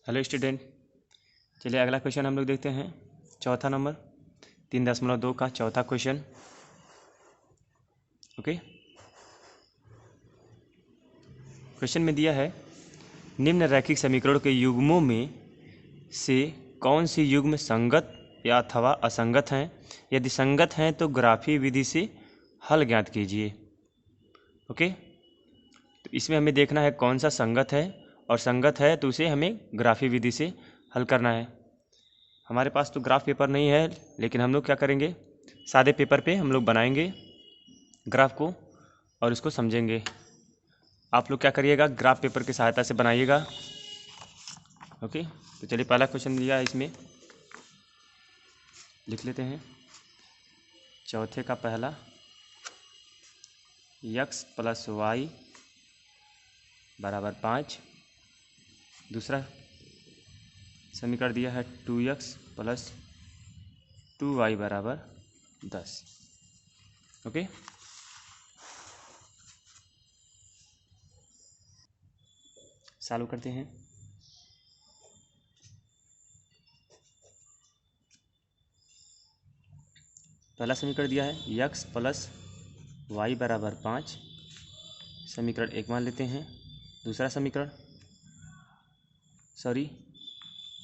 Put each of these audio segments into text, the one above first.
Hello student, चलिए अगला question हम लोग देखते हैं। चौथा नंबर 3.2 का चौथा क्वेश्चन। ओके, क्वेश्चन में दिया है निम्न रैखिक समीकरणों के युग्मों में से कौन सी युग्म संगत या अथवा असंगत हैं। यदि संगत हैं तो ग्राफी विधि से हल ज्ञात कीजिए। ओके, तो इसमें हमें देखना है कौन सा संगत है, और संगत है तो उसे हमें ग्राफी विधि से हल करना है। हमारे पास तो ग्राफ पेपर नहीं है, लेकिन हम लोग क्या करेंगे, सादे पेपर पे हम लोग बनाएंगे ग्राफ को और उसको समझेंगे। आप लोग क्या करिएगा, ग्राफ पेपर की सहायता से बनाइएगा। ओके, तो चलिए पहला क्वेश्चन दिया है, इसमें लिख लेते हैं। चौथे का पहला x + y = 5। दूसरा समीकरण दिया है 2x + 2y = 10। ओके, चालू करते हैं। पहला समीकरण दिया है x + y = 5, समीकरण 1 मान लेते हैं। दूसरा समीकरण,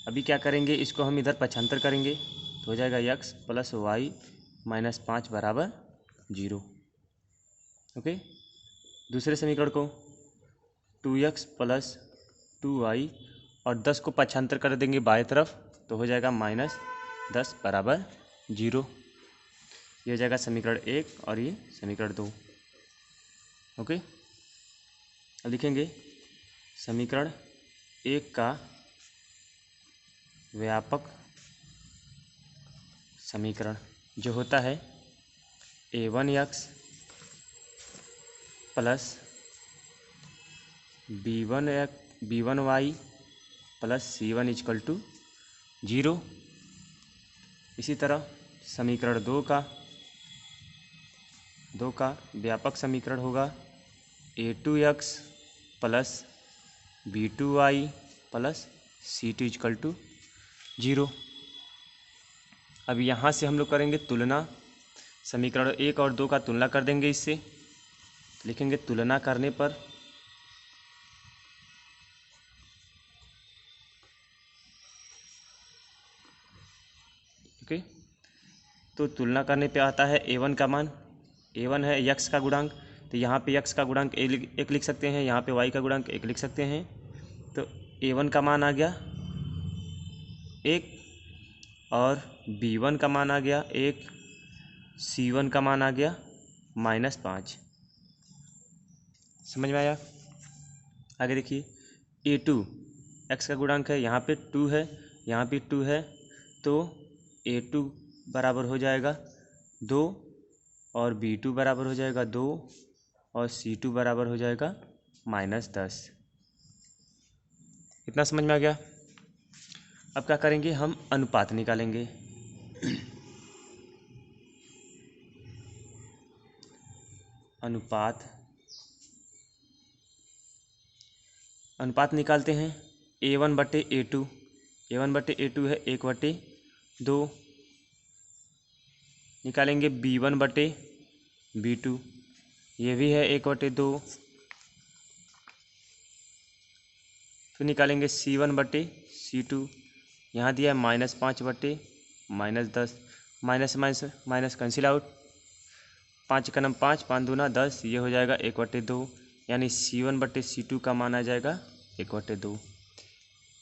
अभी क्या करेंगे, इसको हम इधर पक्षांतर करेंगे तो हो जाएगा x + y - 5 = 0। ओके, दूसरे समीकरण को 2x + 2y और 10 को पक्षांतर कर देंगे बाएं तरफ तो हो जाएगा -10 = 0। ये हो जाएगा समीकरण 1 और ये समीकरण 2। ओके, अब लिखेंगे समीकरण 1 का व्यापक समीकरण जो होता है a1x + b1y + c1 = 0। इसी तरह समीकरण 2 का व्यापक समीकरण होगा a2x + b2y + c2 = 0। अब यहाँ से हम लोग करेंगे तुलना, समीकरण 1 और 2 का तुलना कर देंगे इससे। लिखेंगे तुलना करने पर ओके, तो तुलना करने पे आता है a1 का मान, a1 है x का गुणांक, तो यहाँ पे x का गुणांक एक लिख सकते हैं, यहाँ पे y का गुणांक 1 लिख सकते हैं। तो a1 का मान आ गया 1 और b1 का मान आ गया 1, c1 का मान आ गया -5। समझ में आया? आगे देखिए a2 x का गुणांक है, यहाँ पे 2 है, यहाँ पे 2 है, तो a2 बराबर हो जाएगा 2 और b2 बराबर हो जाएगा 2 और c2 बराबर हो जाएगा -10। इतना समझ में आ गया? अब क्या करेंगे, हम अनुपात निकालेंगे। अनुपात निकालते हैं a1/a2। a1/a2 है 1/2। निकालेंगे b1/b2, ये भी है 1/2। फिर निकालेंगे c1/c2, यहाँ दिया है -5/-10, माइनस कैंसिल आउट, 5 का 5, 5 दूना 10, ये हो जाएगा 1/2, यानी c1/c2 का मान आ जाएगा 1/2।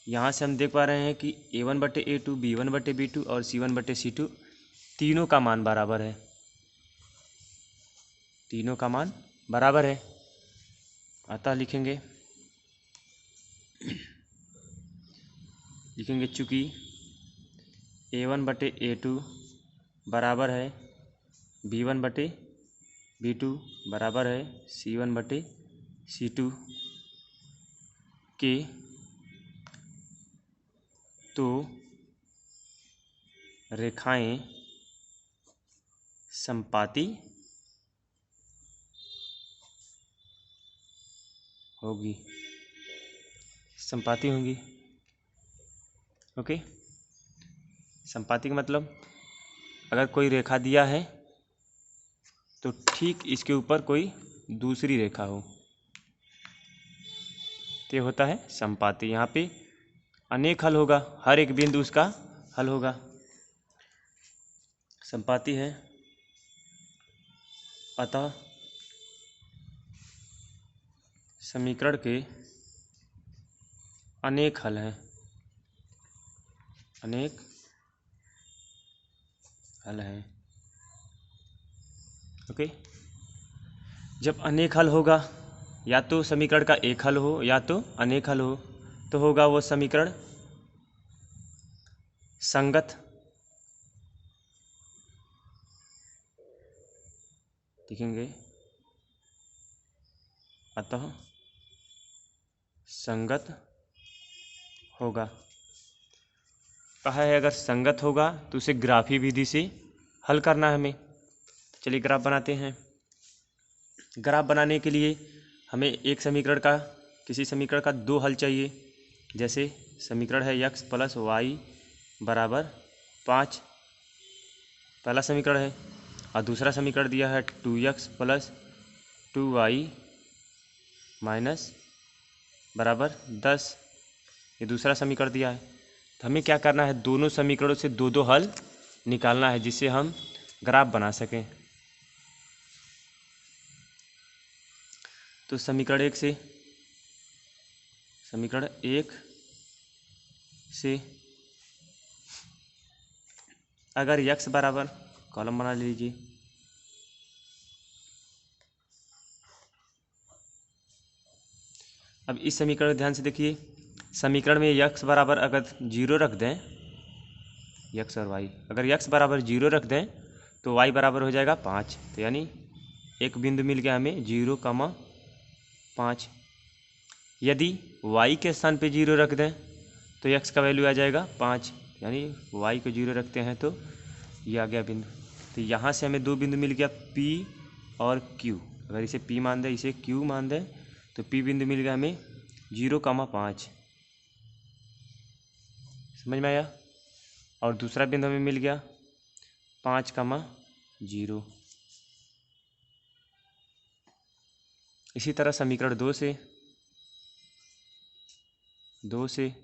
यहाँ से हम देख पा रहे हैं कि a1/a2, b1/b2 और c1/c2 तीनों का मान बराबर है, तीनों का मान बराबर है। अतः लिखेंगे चूँकि a1/a2 बराबर है b1/b2 बराबर है c1/c2 के, तो रेखाएं समपाती होंगी। ओके। संपाती का मतलब अगर कोई रेखा दिया है तो ठीक इसके ऊपर कोई दूसरी रेखा हो, तो होता है संपाती। यहाँ पे अनेक हल होगा, हर एक बिंदु उसका हल होगा। संपाती है अतः समीकरण के अनेक हल हैं, अनेक हल हैं। ओके। जब अनेक हल होगा, या तो समीकरण का एक हल हो या तो अनेक हल हो, तो होगा वो समीकरण संगत। लिखेंगे अतः संगत होगा। कहा है अगर संगत होगा तो उसे ग्राफी विधि से हल करना है हमें। चलिए ग्राफ बनाते हैं। ग्राफ बनाने के लिए हमें एक समीकरण का, किसी समीकरण का दो हल चाहिए। जैसे समीकरण है x प्लस वाई बराबर 5, पहला समीकरण है, और दूसरा समीकरण दिया है 2x प्लस 2y माइनस बराबर 10, ये दूसरा समीकरण दिया है। तो हमें क्या करना है, दोनों समीकरणों से दो दो हल निकालना है जिससे हम ग्राफ बना सकें। तो समीकरण एक से अगर x बराबर, कॉलम बना लीजिए, अब इस समीकरण को ध्यान से देखिए। समीकरण में x बराबर अगर 0 रख दें, x और y अगर x बराबर 0 रख दें तो y बराबर हो जाएगा 5। तो यानी एक बिंदु मिल गया हमें 0,5। यदि y के स्थान पे 0 रख दें तो x का वैल्यू आ जाएगा 5, यानी y को 0 रखते हैं तो ये आ गया बिंदु। तो यहाँ से हमें दो बिंदु मिल गया P और Q। अगर इसे P मान दें, इसे Q मान दें, तो P बिंदु मिल गया हमें 0,5। समझ में आया। और दूसरा बिंदु हमें मिल गया 5,0। इसी तरह समीकरण दो से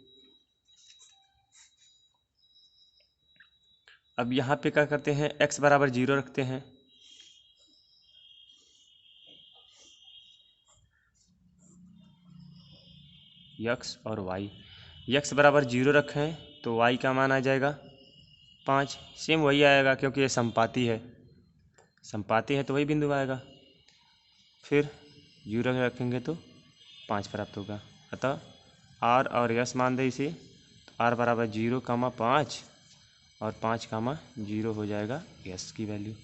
अब यहाँ पे क्या करते हैं, x बराबर 0 रखते हैं। x और y, x बराबर 0 रखें तो y का मान आ जाएगा 5। सेम वही आएगा क्योंकि ये संपाती है, संपाती है तो वही बिंदु आएगा। फिर 0 रखेंगे तो 5 प्राप्त होगा। अतः r और s मान दें इसे, तो r बराबर 0,5 और 5,0 हो जाएगा s की वैल्यू।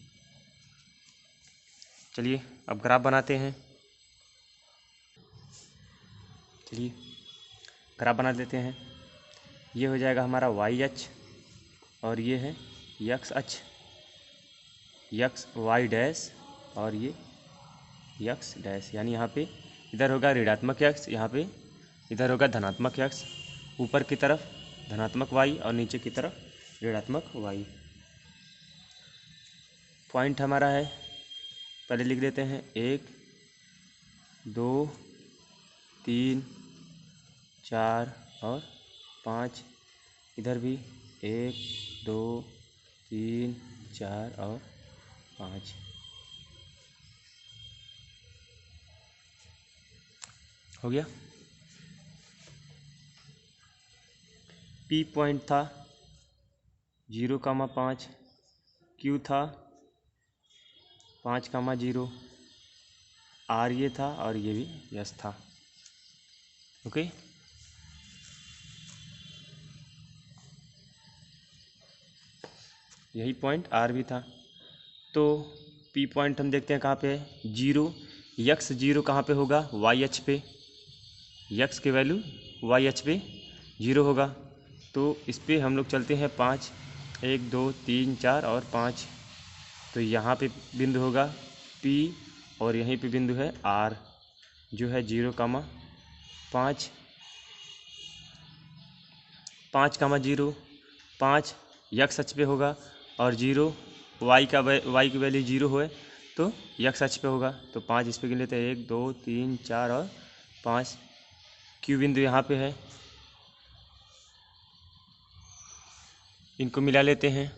चलिए अब ग्राफ बनाते हैं। चलिए ग्राफ बना देते हैं। ये हो जाएगा हमारा y अक्ष और ये है x अक्ष, x y डैश और ये x डैश, यानी यहाँ पे इधर होगा ऋणात्मक x, यहाँ पे इधर होगा धनात्मक x। ऊपर की तरफ धनात्मक y और नीचे की तरफ ऋणात्मक y। पॉइंट हमारा है, पहले लिख देते हैं 1 2 3 4 और 5। इधर भी 1 2 3 4 और 5। हो गया। P पॉइंट था 0,5, Q था 5,0, R ये था और ये भी S था। ओके। यही पॉइंट R भी था। तो P पॉइंट हम देखते हैं कहाँ पे है, 0, x 0 कहाँ पे होगा, y अक्ष पे, x की वैल्यू y अक्ष पे 0 होगा। तो इस पर हम लोग चलते हैं 5, 1 2 3 4 और 5। तो यहाँ पे बिंदु होगा P और यहीं पे बिंदु है R जो है 0,5। 5,0 5 यक्स अक्ष पे होगा और 0 वाई की वैल्यू 0 हो तो यक्स अक्ष पे होगा। तो 5 इस पे गिन लेते हैं, 1 2 3 4 और 5। क्यू बिंदु यहाँ पे है, इनको मिला लेते हैं,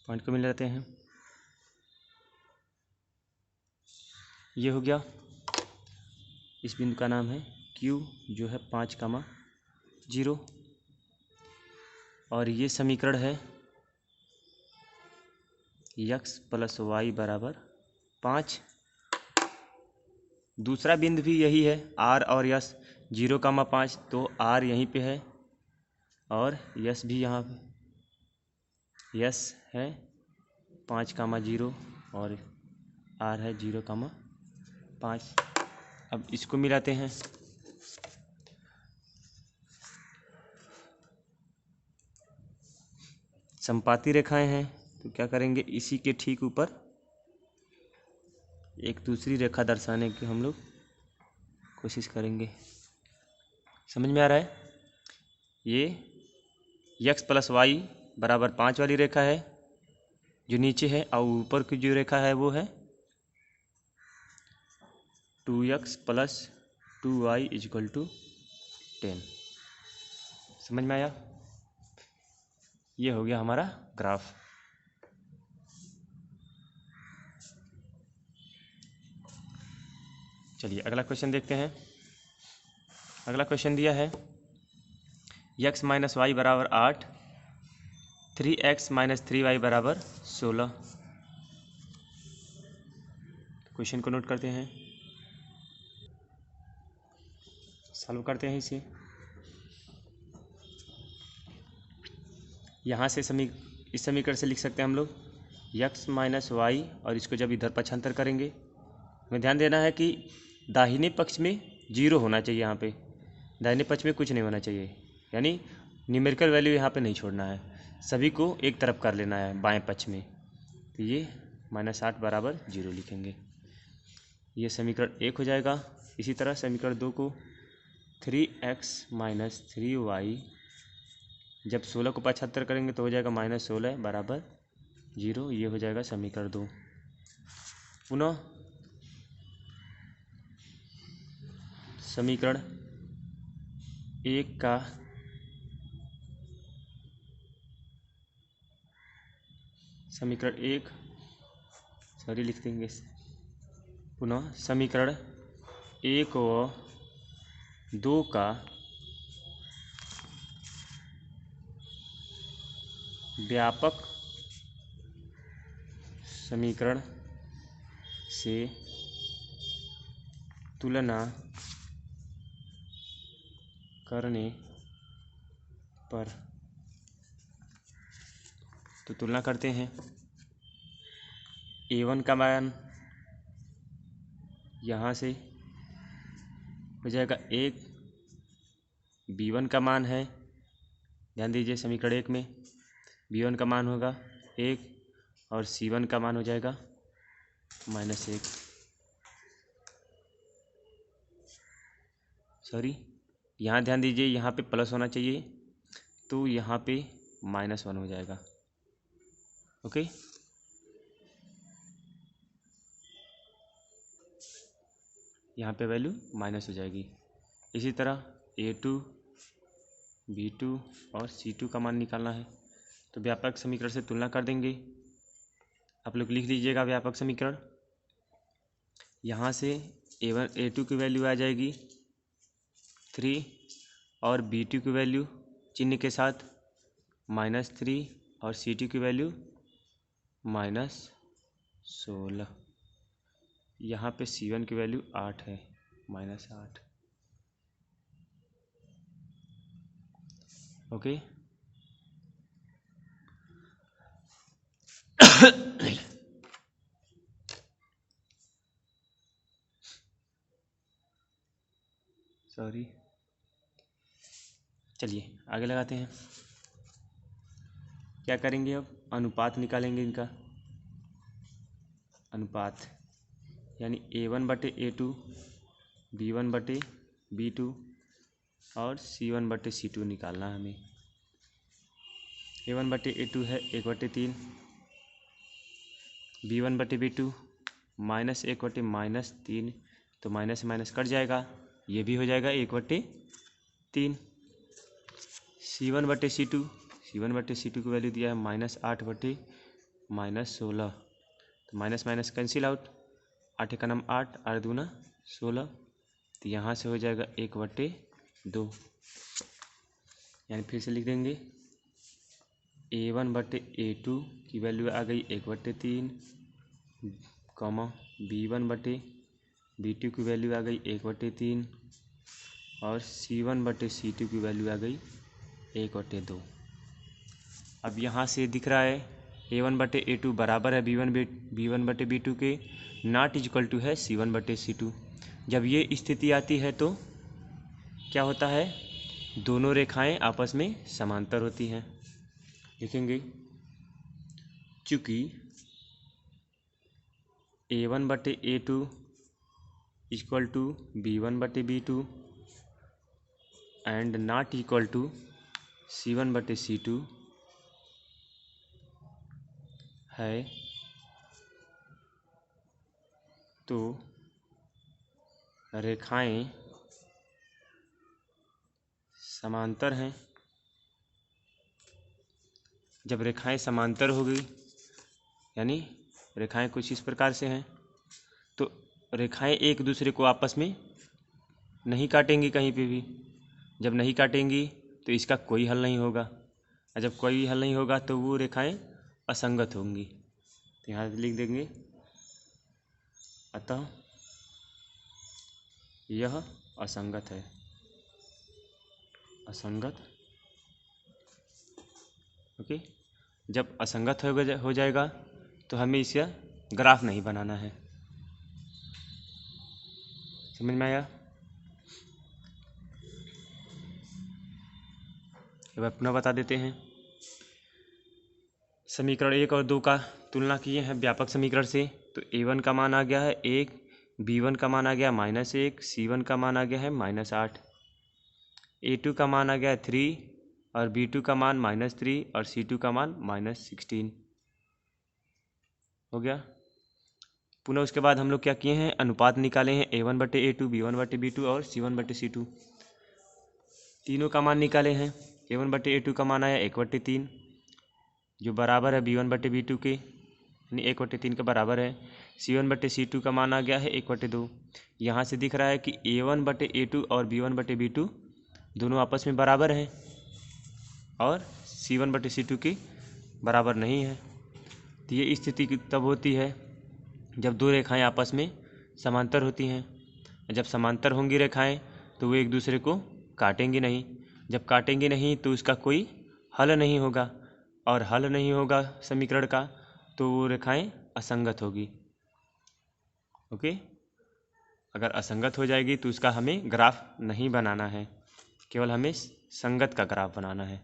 पॉइंट को मिला लेते हैं। ये हो गया, इस बिंदु का नाम है क्यू जो है 5,0 और ये समीकरण है यक्स प्लस वाई बराबर 5। दूसरा बिंदु भी यही है, आर और यस 0,5, तो आर यहीं पे है और यस भी यहाँ पे, यस है 5,0 और आर है 0,5। अब इसको मिलाते हैं। समपाती रेखाएं हैं तो क्या करेंगे, इसी के ठीक ऊपर एक दूसरी रेखा दर्शाने की हम लोग कोशिश करेंगे। समझ में आ रहा है? ये यक्स प्लस वाई बराबर 5 वाली रेखा है जो नीचे है, और ऊपर की जो रेखा है वो है 2x plus 2y equal to 10। समझ में आया? ये हो गया हमारा ग्राफ। चलिए अगला क्वेश्चन देखते हैं। अगला क्वेश्चन दिया है x माइनस वाई बराबर 8, 3x माइनस 3y बराबर 16। क्वेश्चन को नोट करते हैं, सॉल्व करते हैं इसे। यहाँ से इस समीकरण से लिख सकते हैं हम लोग x माइनस वाई, और इसको जब इधर पक्षांतर करेंगे हमें ध्यान देना है कि दाहिने पक्ष में 0 होना चाहिए। यहाँ पे दाहिने पक्ष में कुछ नहीं होना चाहिए, यानी न्यूमेरिकल वैल्यू यहाँ पे नहीं छोड़ना है, सभी को एक तरफ कर लेना है बाएं पक्ष में। तो ये -8 बराबर 0 लिखेंगे। ये समीकरण 1 हो जाएगा। इसी तरह समीकरण 2 को 3x माइनस 3y, जब 16 को 75 करेंगे तो हो जाएगा -16 बराबर 0। ये हो जाएगा समीकरण 2। पुनः समीकरण 1 का समीकरण 1 सॉरी लिख देंगे। पुनः समीकरण 1 व 2 का व्यापक समीकरण से तुलना करने पर, तो तुलना करते हैं। a1 का मान यहाँ से हो जाएगा 1, b1 का मान है, ध्यान दीजिए समीकरण 1 में b1 का मान होगा 1 और c1 का मान हो जाएगा -1। सॉरी, यहाँ ध्यान दीजिए, यहाँ पे प्लस होना चाहिए तो यहाँ पे -1 हो जाएगा। ओके, यहाँ पे वैल्यू माइनस हो जाएगी। इसी तरह a2, b2 और c2 का मान निकालना है, तो व्यापक समीकरण से तुलना कर देंगे। आप लोग लिख लीजिएगा व्यापक समीकरण। यहाँ से a2 की वैल्यू आ जाएगी 3 और b2 की वैल्यू चिन्ह के साथ -3 और c2 की वैल्यू -16। यहाँ पे c1 की वैल्यू 8 है, -8। Okay, sorry. चलिए आगे लगाते हैं। क्या करेंगे अब, अनुपात निकालेंगे इनका। अनुपात यानी a1/a2, b1/b2 और C1/C2 निकालना है हमें। A1/A2 है 1/3, B1/B2 -1/-3, तो माइनस माइनस कट जाएगा, ये भी हो जाएगा 1/3। C1/C2, C1/C2 की वैल्यू दिया है -8/-16, तो माइनस माइनस कैंसिल आउट, 8 का नाम 8, 8 दूना 16, तो यहाँ से हो जाएगा 1/2। यानी फिर से लिख देंगे A1/A2 की वैल्यू आ गई 1/3, B1/B2 की वैल्यू आ गई 1/3 और C1/C2 की वैल्यू आ गई 1/2। अब यहाँ से दिख रहा है A1/A2 बराबर है B1/B2 के, नॉट इक्वल टू है C1/C2। जब ये स्थिति आती है तो क्या होता है, दोनों रेखाएं आपस में समांतर होती हैं। लिखेंगे चूँकि A1/A2 equal to B1/B2 and not equal to C1/C2 है, तो रेखाएं समांतर हैं। जब रेखाएं समांतर हो गई, यानी रेखाएं कुछ इस प्रकार से हैं, तो रेखाएं एक दूसरे को आपस में नहीं काटेंगी कहीं पे भी। जब नहीं काटेंगी तो इसका कोई हल नहीं होगा, और जब कोई हल नहीं होगा तो वो रेखाएं असंगत होंगी। तो यहाँ लिख देंगे अतः यह असंगत है, असंगत। ओके, जब असंगत हो जाएगा तो हमें इसका ग्राफ नहीं बनाना है। समझ में आया? अब अपना बता देते हैं। समीकरण 1 और 2 का तुलना किए हैं व्यापक समीकरण से, तो A1 का मान आ गया है 1, B1 का मान आ गया -1, C1 का मान आ गया है -8, A2 का मान आ गया है 3 और B2 का मान -3 और C2 का मान -16 हो गया। पुनः उसके बाद हम लोग क्या किए हैं, अनुपात निकाले हैं A1/A2, B1/B2 और C1/C2। तीनों का मान निकाले हैं। A1/A2 का मान आया 1/3, जो बराबर है B1/B2 के, यानी 1/3 के बराबर है। C1/C2 का मान आ गया है 1/2। यहाँ से दिख रहा है कि A1/A2 और B1/B2 दोनों आपस में बराबर हैं और C1/C2 के बराबर नहीं है। तो ये स्थिति तब होती है जब दो रेखाएं आपस में समांतर होती हैं। जब समांतर होंगी रेखाएं तो वो एक दूसरे को काटेंगी नहीं। जब काटेंगी नहीं तो उसका कोई हल नहीं होगा, और हल नहीं होगा समीकरण का तो वो रेखाएं असंगत होगी। ओके, अगर असंगत हो जाएगी तो उसका हमें ग्राफ नहीं बनाना है, केवल हमें संगत का ग्राफ बनाना है।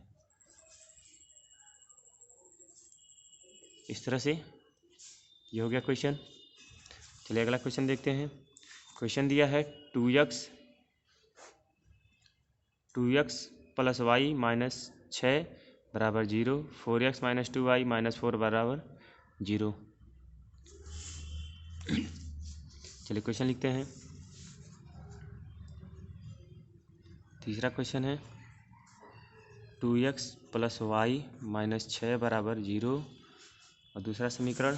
इस तरह से ये हो गया क्वेश्चन। चलिए अगला क्वेश्चन देखते हैं। क्वेश्चन दिया है 2x + y - 6 = 0, 4x - 2y - 4 = 0। चलिए क्वेश्चन लिखते हैं। तीसरा क्वेश्चन है 2x + y - 6 = 0 और दूसरा समीकरण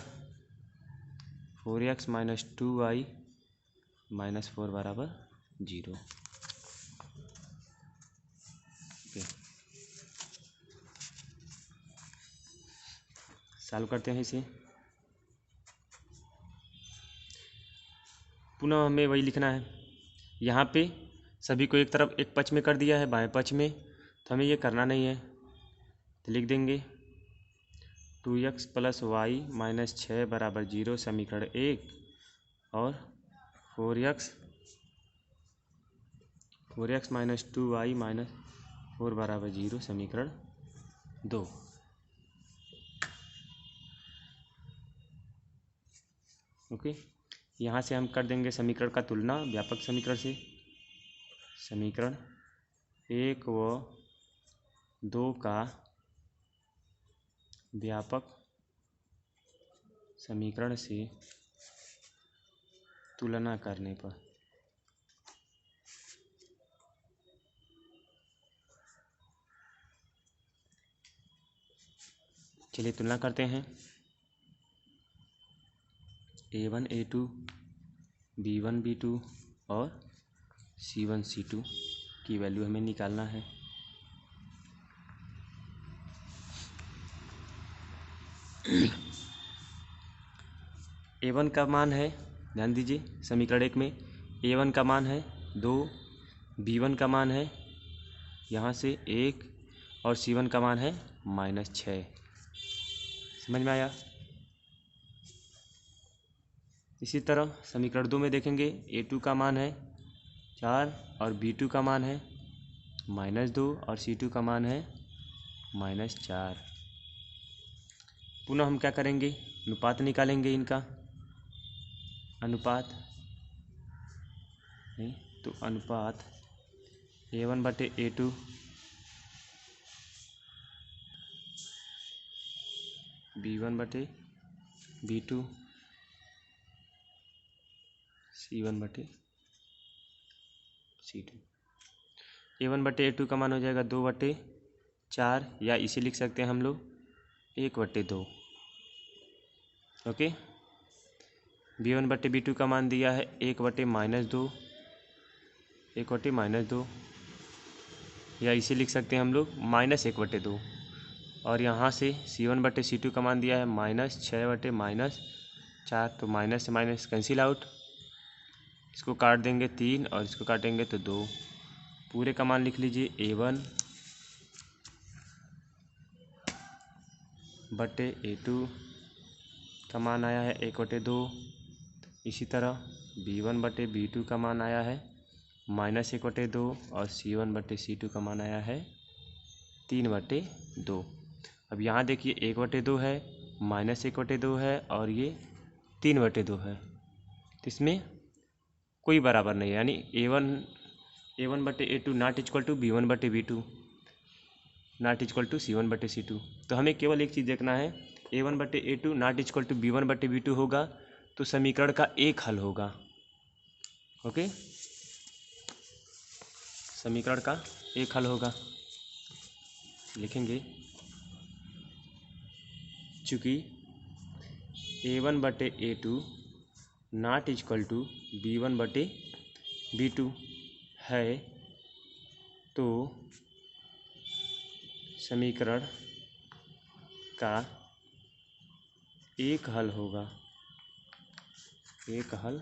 4x - 2y - 4 = 0। सॉल्व करते हैं इसे। पुनः हमें वही लिखना है। यहाँ पे सभी को एक तरफ एक पक्ष में कर दिया है, बाएं पक्ष में, तो हमें ये करना नहीं है। तो लिख देंगे 2x + y - 6 = 0 समीकरण 1 और 4x - 2y - 4 = 0 समीकरण 2। ओके, यहाँ से हम कर देंगे समीकरण का तुलना व्यापक समीकरण से। समीकरण 1 व 2 का व्यापक समीकरण से तुलना करने पर चलिए तुलना करते हैं। A1 A2 B1 B2 और C1 C2 की वैल्यू हमें निकालना है। A1 का मान है, ध्यान दीजिए समीकरण 1 में A1 का मान है 2, B1 का मान है यहाँ से 1 और C1 का मान है -6। समझ में आया? इसी तरह समीकरण 2 में देखेंगे A2 का मान है 4 और B2 का मान है -2 और C2 का मान है -4। पुनः हम क्या करेंगे, अनुपात निकालेंगे इनका। अनुपात नहीं तो अनुपात A1 बटे A2 B1 बटे B2 C1 बटे C2। A1 बटे A2 का मान हो जाएगा 2/4 या इसे लिख सकते हैं हम लोग 1/2। ओके। B1 बटे B2 का मान दिया है 1/-2, 1/-2 या इसे लिख सकते हैं हम लोग -1/2। और यहाँ से C1 बटे C2 का मान दिया है -6/-4, तो माइनस से माइनस कैंसिल आउट। इसको काट देंगे 3 और इसको काटेंगे तो 2। पूरे का मान लिख लीजिए A1 बटे A2 का मान आया है 1/2। इसी तरह B1 बटे B2 का मान आया है -1/2 और C1 बटे C2 का मान आया है 3/2। अब यहाँ देखिए 1/2 है, -1/2 है और ये 3/2 है, तो इसमें कोई बराबर नहीं है, यानी A1 बटे A2 not equal to B1 बटे B2 not equal to C1 बटे C2। तो हमें केवल एक चीज़ देखना है, A1 बटे A2 not equal to B1 बटे B2 होगा तो समीकरण का एक हल होगा। ओके, समीकरण का एक हल होगा। लिखेंगे चूँकि A1 बटे A2 not equal to B1 बटे B2 है तो समीकरण का एक हल होगा। एक हल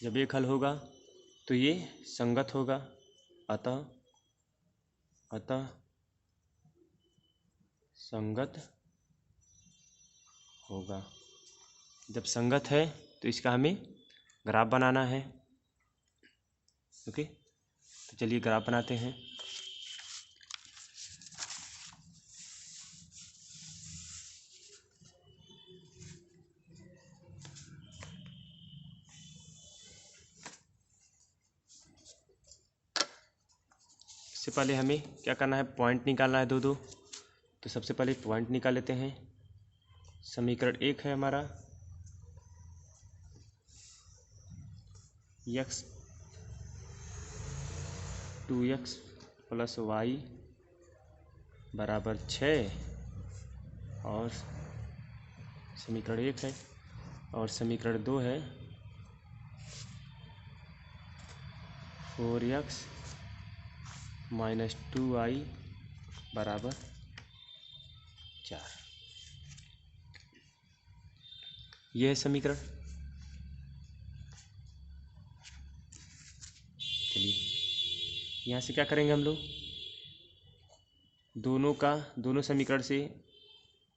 जब एक हल होगा तो ये संगत होगा, अतः संगत होगा। जब संगत है तो इसका हमें ग्राफ बनाना है। ओके, तो चलिए ग्राफ बनाते हैं। इससे पहले हमें क्या करना है, पॉइंट निकालना है दो। तो सबसे पहले पॉइंट निकाल लेते हैं। समीकरण 1 है हमारा x 2x प्लस y बराबर 6 और समीकरण 1 है। और समीकरण 2 है 4x माइनस 2y बराबर 4। यह है समीकरण। चलिए यहाँ से क्या करेंगे हम लोग, दोनों समीकरण से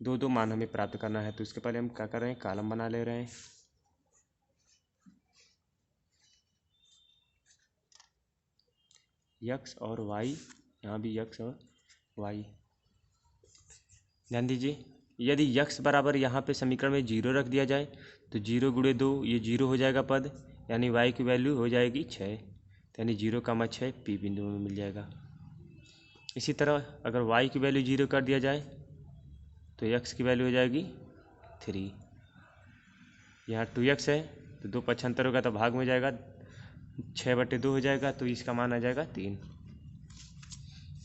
दो मान हमें प्राप्त करना है। तो इसके पहले हम क्या कर रहे हैं, कॉलम बना ले रहे हैं। x और y, यहाँ भी x और y। ध्यान दीजिए यदि यक्स बराबर यहाँ पे समीकरण में 0 रख दिया जाए तो 0 गुणे 2 ये 0 हो जाएगा पद, यानी वाई की वैल्यू हो जाएगी 6, यानी 0,6 पी बिंदु में मिल जाएगा। इसी तरह अगर वाई की वैल्यू 0 कर दिया जाए तो यक्स की वैल्यू हो जाएगी 3। यहाँ 2x है तो 2 पक्षांतर होगा तो भाग में जाएगा, 6/2 हो जाएगा तो इसका मान आ जाएगा 3।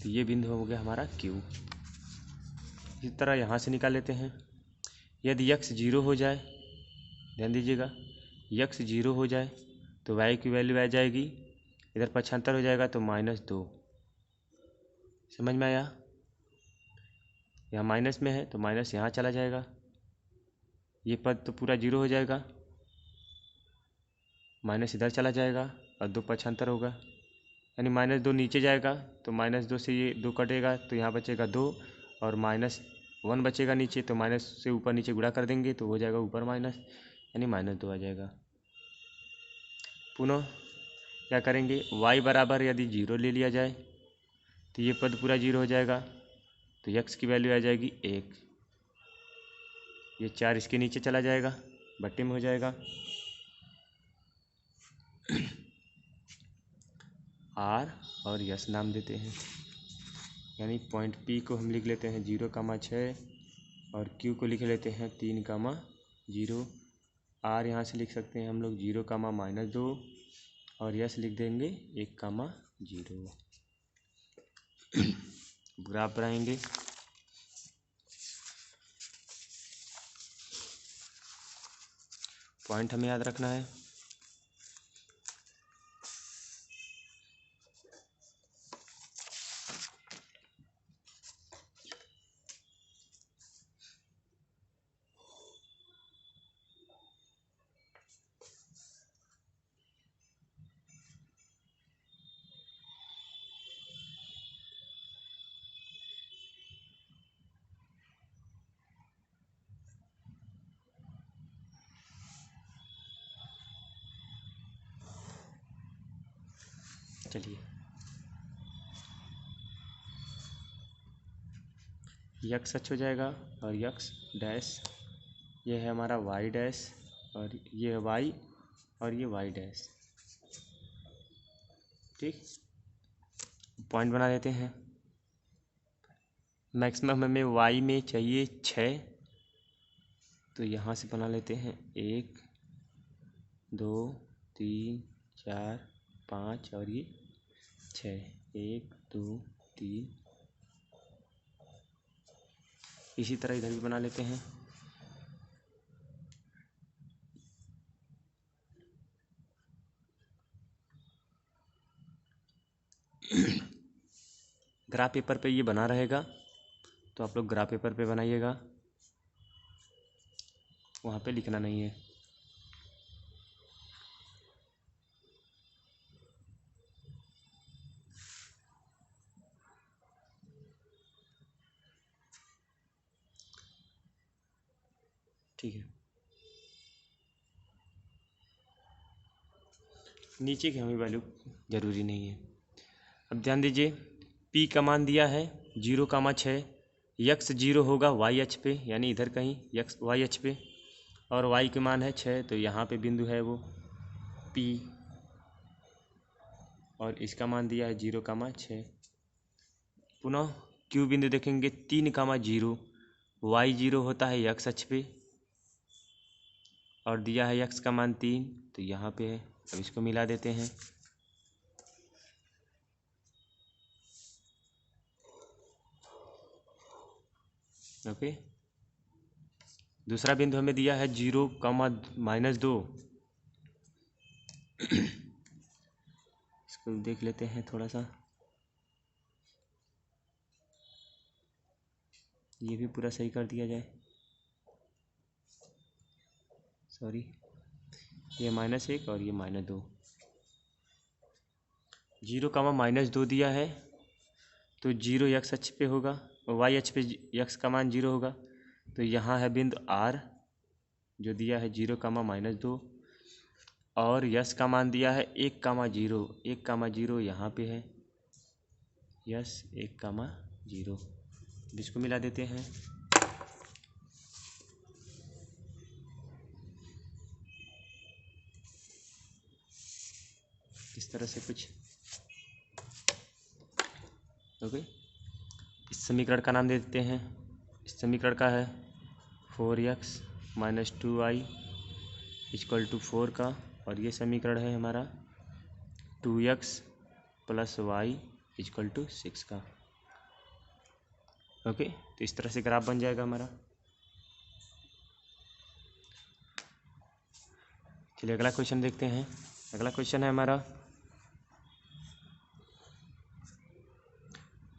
तो ये बिंदु हो गया हमारा Q। इसी तरह यहाँ से निकाल लेते हैं। यदि x 0 हो जाए, ध्यान दीजिएगा, x 0 हो जाए तो y की वैल्यू आ जाएगी, इधर पक्षांतर हो जाएगा तो -2। समझ में आया? यहाँ माइनस में है तो माइनस यहाँ चला जाएगा, ये पद तो पूरा 0 हो जाएगा, माइनस इधर चला जाएगा और 2 पक्षांतर होगा, यानी -2 नीचे जाएगा तो -2 से ये 2 कटेगा तो यहाँ बचेगा 2 और -1 बचेगा नीचे, तो माइनस से ऊपर नीचे गुणा कर देंगे तो हो जाएगा ऊपर माइनस, यानी -2 आ जाएगा। पुनः क्या करेंगे, y बराबर यदि 0 ले लिया जाए तो ये पद पूरा 0 हो जाएगा, तो x की वैल्यू आ जाएगी 1। ये 4 इसके नीचे चला जाएगा, बट्टे में हो जाएगा। R और यस नाम देते हैं, यानी पॉइंट P को हम लिख लेते हैं 0,6 और Q को लिख लेते हैं 3,0। R यहाँ से लिख सकते हैं हम लोग 0,-2 और यस लिख देंगे 1,0। ग्राफ बनाएंगे। पॉइंट हमें याद रखना है। चलिए, यक्स सच हो जाएगा और यक्स डैश, ये है हमारा वाई डैश और ये है वाई और ये वाई डैश। ठीक, पॉइंट बना देते हैं। मैक्सिमम हमें वाई में चाहिए 6, तो यहाँ से बना लेते हैं 1 2 3 4 5 और ये 6, 1 2 3। इसी तरह इधर भी बना लेते हैं। ग्राफ पेपर पे ये बना रहेगा, तो आप लोग ग्राफ पेपर पे बनाइएगा, वहाँ पे लिखना नहीं है। ठीक है, नीचे की हमें वैल्यू ज़रूरी नहीं है। अब ध्यान दीजिए, P का मान दिया है 0,6, यक्स 0 होगा वाई अक्ष पे, यानी इधर कहीं यक्स वाई अक्ष पे, और वाई के मान है 6, तो यहाँ पे बिंदु है वो P, और इसका मान दिया है 0,6। पुनः Q बिंदु देखेंगे 3,0, वाई 0 होता है यक्स अक्ष पे और दिया है यक्स का मान 3, तो यहाँ पे है। अब इसको मिला देते हैं। ओके, दूसरा बिंदु हमें दिया है 0,-2। इसको देख लेते हैं थोड़ा सा, ये भी पूरा सही कर दिया जाए। सॉरी, ये -1 और ये -2। 0,-2 दिया है, तो 0 यक्स अक्ष पे होगा, वाई अक्ष पे यक्स का मान 0 होगा, तो यहाँ है बिंदु R जो दिया है 0,-2, और यस का मान दिया है 1,0। 1,0 यहाँ पे है, यस 1,0। इसको मिला देते हैं। इस तरह से कुछ। ओके, इस समीकरण का नाम दे देते हैं। इस समीकरण का है 4x minus 2y equal to 4 का, और ये समीकरण है हमारा 2x plus Y equal to 6 का। ओके, तो इस तरह से ग्राफ बन जाएगा हमारा। चलिए अगला क्वेश्चन देखते हैं। अगला क्वेश्चन है हमारा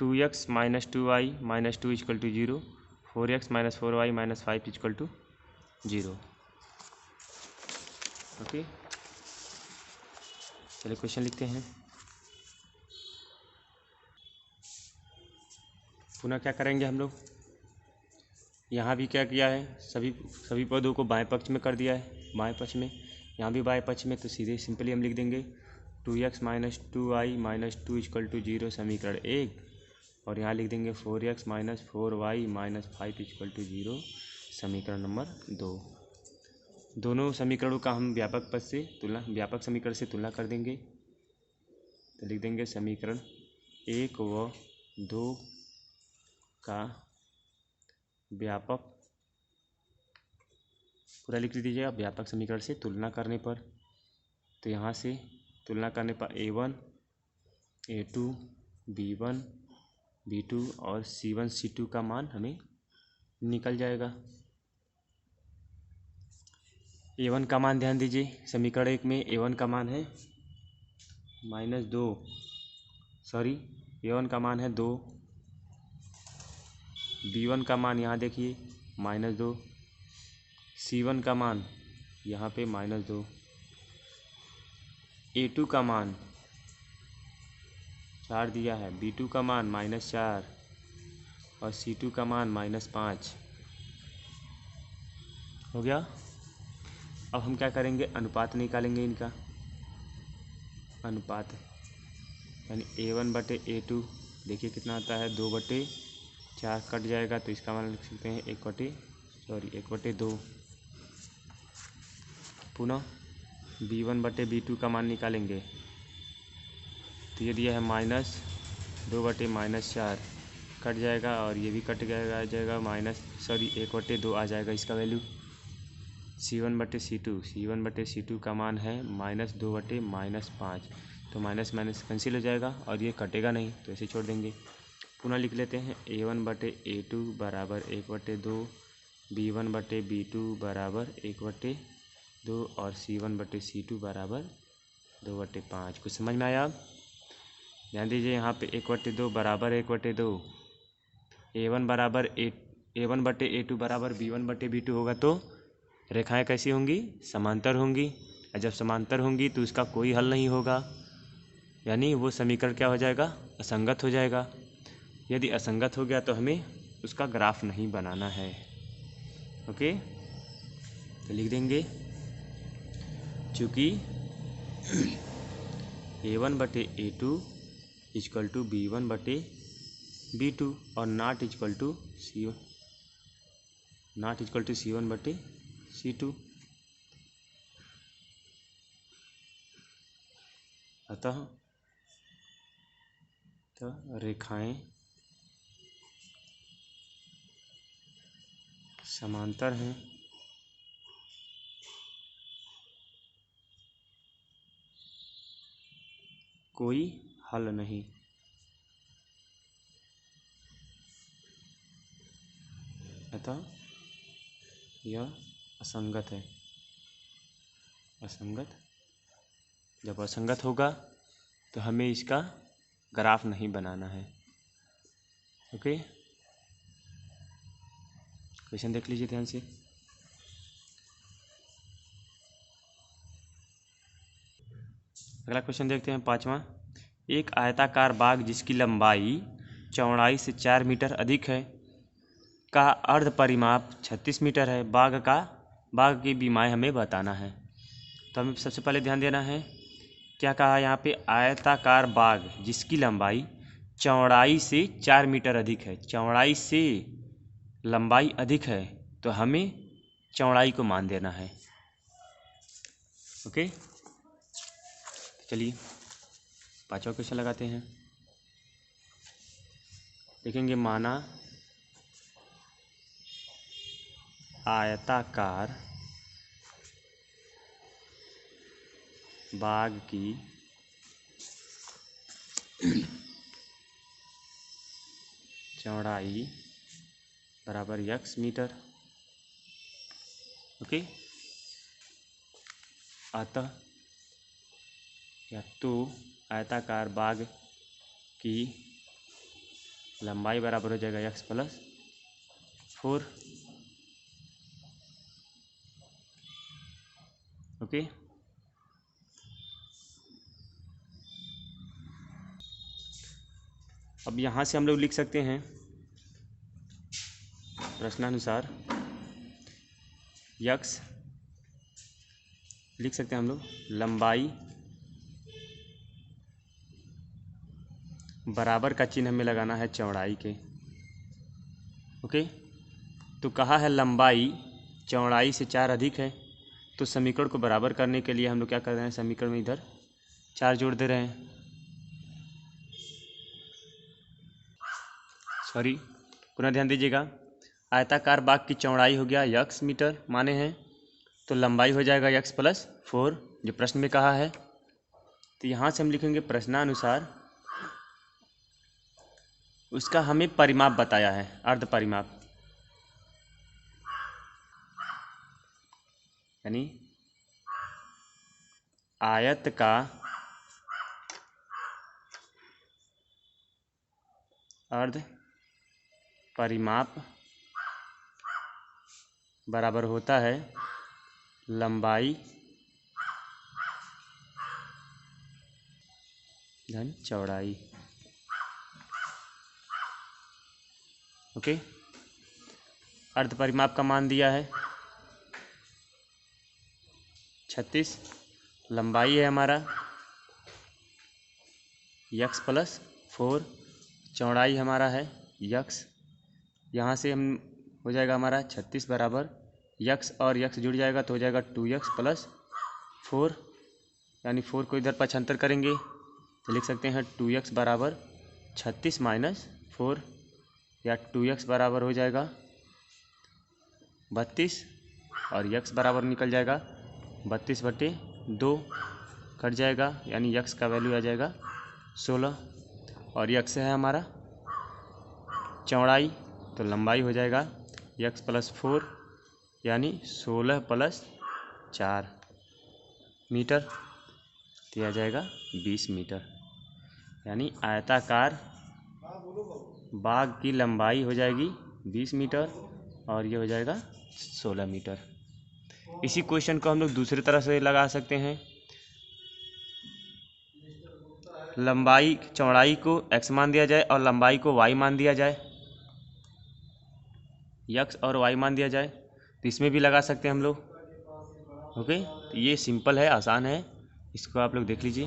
2x minus 2y minus 2 equal to 0, 4x minus 4y minus 5 equal to 0। Okay, चलिए क्वेश्चन लिखते हैं। पुनः क्या करेंगे हम लोग, यहाँ भी क्या किया है, सभी पदों को बाएं पक्ष में कर दिया है, बाएं पक्ष में, यहाँ भी बाएं पक्ष में, तो सीधे सिंपली हम लिख देंगे 2x minus 2y minus 2 equal to 0 समीकरण 1, और यहाँ लिख देंगे 4x minus 4y minus 5 equal to 0 समीकरण नंबर 2। दोनों समीकरणों का हम व्यापक समीकरण से तुलना कर देंगे। तो लिख देंगे समीकरण 1 व 2 का व्यापक, पूरा लिख दीजिएगा। व्यापक समीकरण से तुलना करने पर, तो यहाँ से तुलना करने पर a1 a2 b1 b2 और c1 c2 का मान हमें निकल जाएगा। a1 का मान ध्यान दीजिए, समीकरण 1 में a1 का मान है -2, a1 का मान है 2, b1 का मान यहाँ देखिए -2, c1 का मान यहाँ पे -2, a2 का मान 4 दिया है, b2 का मान -4 और c2 का मान -5 हो गया। अब हम क्या करेंगे, अनुपात निकालेंगे इनका। अनुपात यानी a1 बटे a2 देखिए कितना आता है, 2/4 कट जाएगा, तो इसका मान लिख सकते हैं 1/2। पुनः b1 बटे b2 का मान निकालेंगे, तो ये दिया है -2/-4 कट जाएगा, और ये भी कट जाएगा, 1/2 आ जाएगा इसका वैल्यू। c1 बटे c2 का मान है -2/-5, तो माइनस माइनस कैंसिल हो जाएगा और ये कटेगा नहीं, तो ऐसे छोड़ देंगे। पुनः लिख लेते हैं a1 बटे a2 बराबर 1/2, b1 बटे b2 बराबर 1/2 और c1 बटे c2 बराबर 2/5। कुछ समझ में आया? आप ध्यान दीजिए, यहाँ पे 1/2 बराबर 1/2, a1 बटे a2 बराबर b1 बटे b2 होगा, तो रेखाएं कैसी होंगी? समांतर होंगी। और जब समांतर होंगी तो उसका कोई हल नहीं होगा, यानी वो समीकरण क्या हो जाएगा? असंगत हो जाएगा। यदि असंगत हो गया तो हमें उसका ग्राफ नहीं बनाना है। ओके, तो लिख देंगे चूँकि a1 बटे a2 इक्वल टू b1 बटे b2 और नॉट इक्वल टू c1 बटे c2, अतः तो रेखाएं समांतर हैं, कोई हल नहीं। अतः यह असंगत है। असंगत, जब असंगत होगा तो हमें इसका ग्राफ नहीं बनाना है। ओके, क्वेश्चन देख लीजिए ध्यान से। अगला क्वेश्चन देखते हैं, 5वां। एक आयताकार बाग जिसकी लंबाई चौड़ाई से 4 मीटर अधिक है का अर्ध परिमाप 36 मीटर है। बाग की बीमाएँ हमें बताना है। तो हमें सबसे पहले ध्यान देना है, क्या कहा यहाँ पे? आयताकार बाग जिसकी लंबाई चौड़ाई से 4 मीटर अधिक है। चौड़ाई से लंबाई अधिक है, तो हमें चौड़ाई को मान देना है। ओके, चलिए पांचवा क्वेश्चन लगाते हैं। देखेंगे माना आयताकार बाग की चौड़ाई बराबर x मीटर। ओके, अतः या तो आयताकार बाग की लंबाई बराबर हो जाएगा x प्लस 4। ओके, अब यहाँ से हम लोग लिख सकते हैं प्रश्नानुसार x लिख सकते हैं हम लोग लंबाई बराबर का चिन्ह हमें लगाना है चौड़ाई के। ओके, तो कहा है लंबाई चौड़ाई से 4 अधिक है, तो समीकरण को बराबर करने के लिए हम लोग क्या कर रहे हैं, समीकरण में इधर 4 जोड़ दे रहे हैं। सॉरी, पुनः ध्यान दीजिएगा। आयताकार बाग की चौड़ाई हो गया x मीटर माने हैं, तो लंबाई हो जाएगा x प्लस 4 जो प्रश्न में कहा है। तो यहाँ से हम लिखेंगे प्रश्नानुसार उसका हमें परिमाप बताया है, अर्ध परिमाप, यानी आयत का अर्ध परिमाप बराबर होता है लंबाई धन चौड़ाई। ओके, अर्ध परिमाप का मान दिया है 36, लंबाई है हमारा x प्लस 4, चौड़ाई हमारा है x। यहाँ से हम हो जाएगा हमारा 36 बराबर x और x जुड़ जाएगा तो हो जाएगा 2x प्लस 4, यानी 4 को इधर पक्षांतर करेंगे तो लिख सकते हैं 2x बराबर 36 माइनस 4, या 2x बराबर हो जाएगा 32 और x बराबर निकल जाएगा 32/2 कट जाएगा, यानी x का वैल्यू आ जाएगा 16। और x है हमारा चौड़ाई, तो लंबाई हो जाएगा x प्लस 4 यानी 16 प्लस 4 मीटर, तो यह आ जाएगा 20 मीटर। यानी आयताकार बाग की लंबाई हो जाएगी 20 मीटर और ये हो जाएगा 16 मीटर। इसी क्वेश्चन को हम लोग दूसरी तरह से लगा सकते हैं। लंबाई चौड़ाई को x मान दिया जाए और लंबाई को y मान दिया जाए, x और y मान दिया जाए, तो इसमें भी लगा सकते हैं हम लोग। ओके, तो ये सिंपल है, आसान है, इसको आप लोग देख लीजिए।